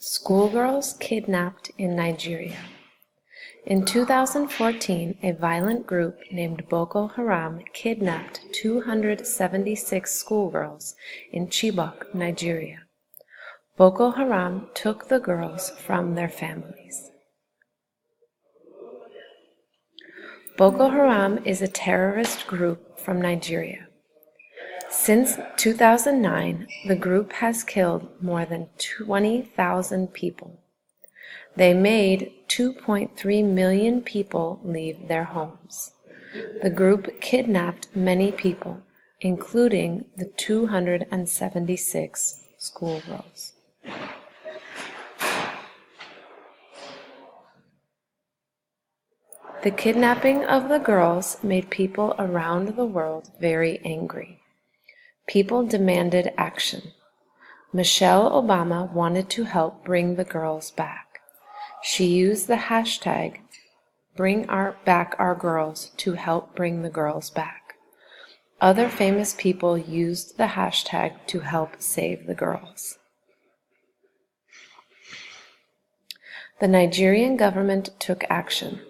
Schoolgirls kidnapped in Nigeria. In 2014, a violent group named Boko Haram kidnapped 276 schoolgirls in Chibok, Nigeria. Boko Haram took the girls from their families. Boko Haram is a terrorist group from Nigeria. Since 2009, the group has killed more than 20,000 people. They made 2.3 million people leave their homes. The group kidnapped many people, including the 276 schoolgirls. The kidnapping of the girls made people around the world very angry. People demanded action. Michelle Obama wanted to help bring the girls back. She used the hashtag #BringBackOurGirls to help bring the girls back. Other famous people used the hashtag to help save the girls. The Nigerian government took action.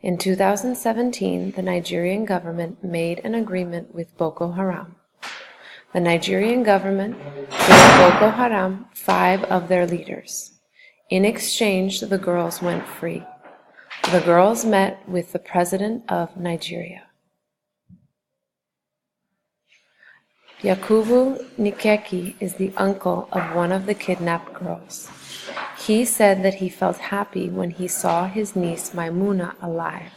In 2017, the Nigerian government made an agreement with Boko Haram. The Nigerian government gave Boko Haram 5 of their leaders. In exchange, the girls went free. The girls met with the president of Nigeria. Yakubu Nikeki is the uncle of one of the kidnapped girls. He said that he felt happy when he saw his niece Maimuna alive.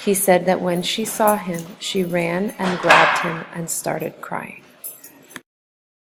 He said that when she saw him, she ran and grabbed him and started crying.